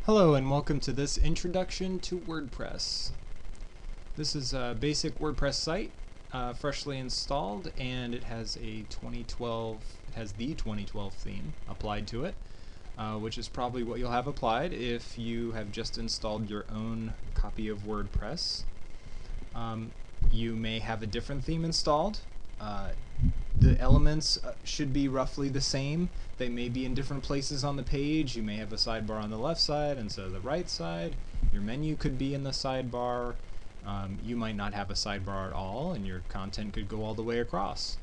Hello and welcome to this introduction to WordPress. This is a basic WordPress site, freshly installed, and it has the 2012 theme applied to it, which is probably what you'll have applied if you have just installed your own copy of WordPress. You may have a different theme installed. The elements should be roughly the same. They may be in different places on the page. You may have a sidebar on the left side instead of the right side. Your menu could be in the sidebar. You might not have a sidebar at all, and your content could go all the way across.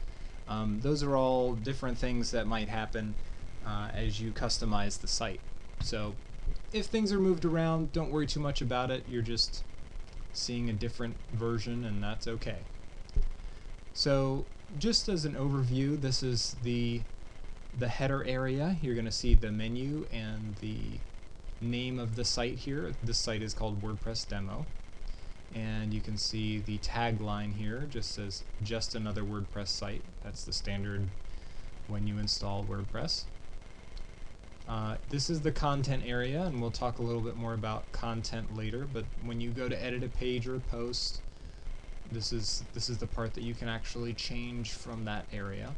Those are all different things that might happen as you customize the site. So if things are moved around, don't worry too much about it. You're just seeing a different version, and that's okay. So just as an overview, this is the header area. You're going to see the menu and the name of the site here. This site is called WordPress Demo. And you can see the tagline here just says just another WordPress site. That's the standard when you install WordPress. This is the content area, and we'll talk a little bit more about content later, but when you go to edit a page or a post, this is the part that you can actually change from that area.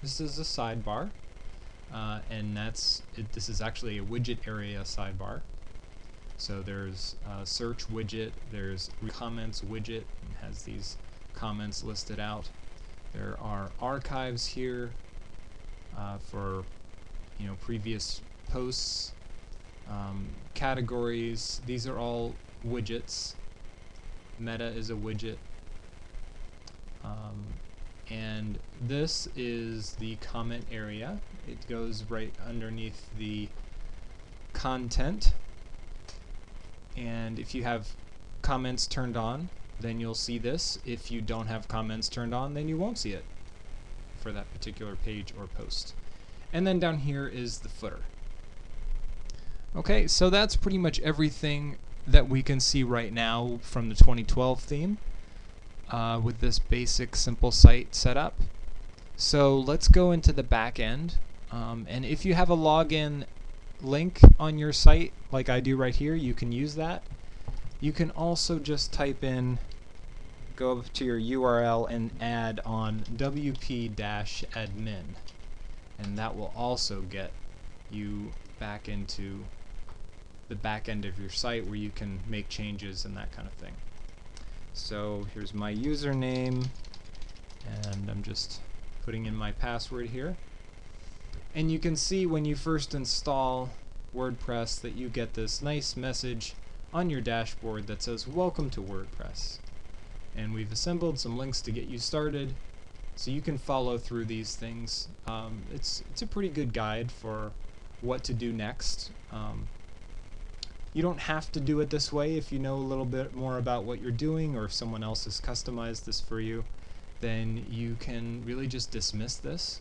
This is a sidebar, and this is actually a widget area sidebar. So there's a search widget, there's comments widget, and has these comments listed out. There are archives here for previous posts, categories. These are all widgets. Meta is a widget, and this is the comment area. It goes right underneath the content, and if you have comments turned on, then you'll see this. If you don't have comments turned on, then you won't see it for that particular page or post. And then down here is the footer. Okay, so that's pretty much everything that we can see right now from the 2012 theme with this basic simple site setup. So let's go into the back end, and if you have a login link on your site like I do right here, you can use that. You can also just type in, go up to your URL and add on wp-admin, and that will also get you back into the back end of your site where you can make changes and that kind of thing. So here's my username, and I'm just putting in my password here. And you can see when you first install WordPress that you get this nice message on your dashboard that says welcome to WordPress. And we've assembled some links to get you started so you can follow through these things. It's a pretty good guide for what to do next. You don't have to do it this way. If you know a little bit more about what you're doing, or if someone else has customized this for you, then you can really just dismiss this,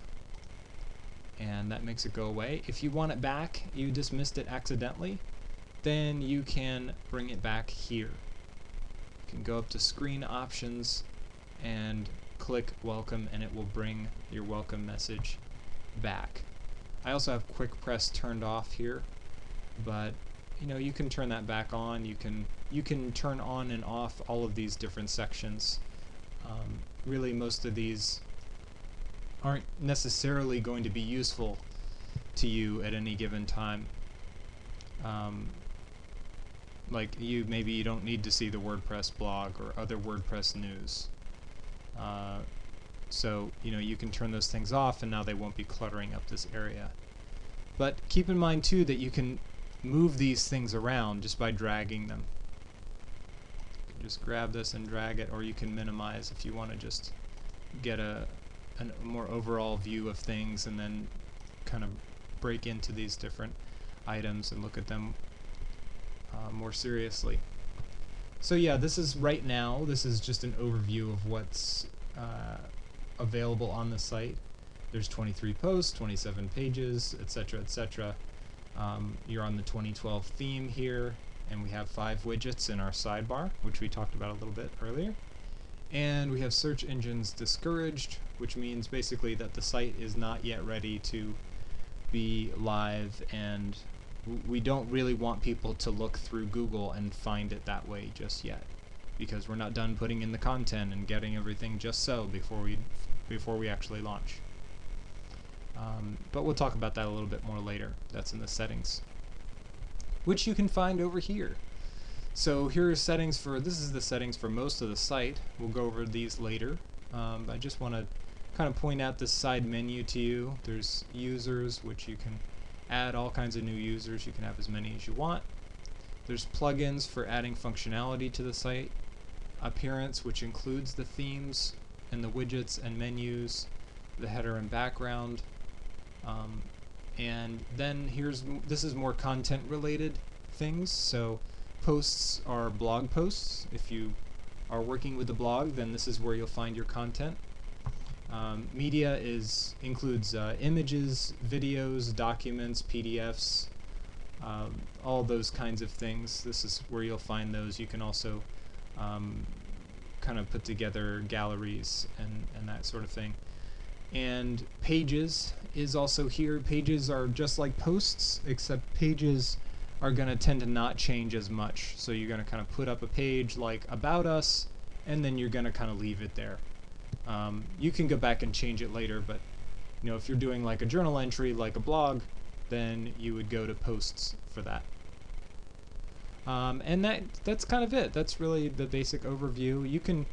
and that makes it go away. If you want it back, you dismissed it accidentally, then you can bring it back here. You can go up to Screen Options and click Welcome, and it will bring your welcome message back. I also have Quick Press turned off here, but you can turn that back on. You can turn on and off all of these different sections. Really, most of these aren't necessarily going to be useful to you at any given time. Like maybe you don't need to see the WordPress blog or other WordPress news. So you can turn those things off, and now they won't be cluttering up this area. But keep in mind too that you can move these things around just by dragging them. You can just grab this and drag it, or you can minimize if you want to just get a more overall view of things and then kind of break into these different items and look at them more seriously. So yeah, this is just an overview of what's available on the site. There's 23 posts, 27 pages, etc., etc. You're on the 2012 theme here, and we have 5 widgets in our sidebar, which we talked about a little bit earlier. And we have search engines discouraged, which means basically that the site is not yet ready to be live and we don't really want people to look through Google and find it that way just yet, because we're not done putting in the content and getting everything just so before we actually launch. But we'll talk about that a little bit more later. That's in the settings, which you can find over here. So here are settings for, this is the settings for most of the site. We'll go over these later. I just want to kind of point out this side menu to you. There's users, which you can add all kinds of new users. You can have as many as you want. There's plugins for adding functionality to the site. Appearance, which includes the themes and the widgets and menus, the header and background. And then this is more content related things. So posts are blog posts. If you are working with a blog, then this is where you'll find your content. Media includes images, videos, documents, PDFs, all those kinds of things. This is where you'll find those. You can also kind of put together galleries and that sort of thing. And pages is also here. Pages are just like posts, except pages are going to tend to not change as much. So you're going to kind of put up a page like About Us, and then you're going to kind of leave it there. You can go back and change it later, but you know, if you're doing like a journal entry like a blog, then you would go to posts for that. And that's kind of it. That's really the basic overview. You can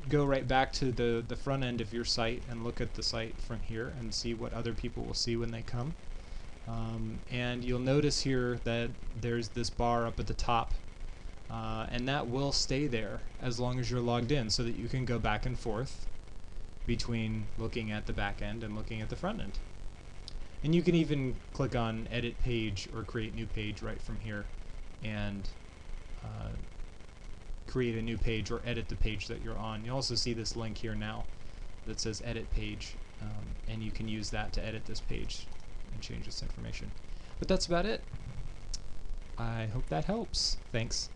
go right back to the front end of your site and look at the site from here and see what other people will see when they come. And you'll notice here that there's this bar up at the top, and that will stay there as long as you're logged in, so that you can go back and forth between looking at the back end and looking at the front end. And you can even click on edit page or create new page right from here and create a new page or edit the page that you're on. You also see this link here now that says edit page, and you can use that to edit this page and change this information. But that's about it. I hope that helps. Thanks.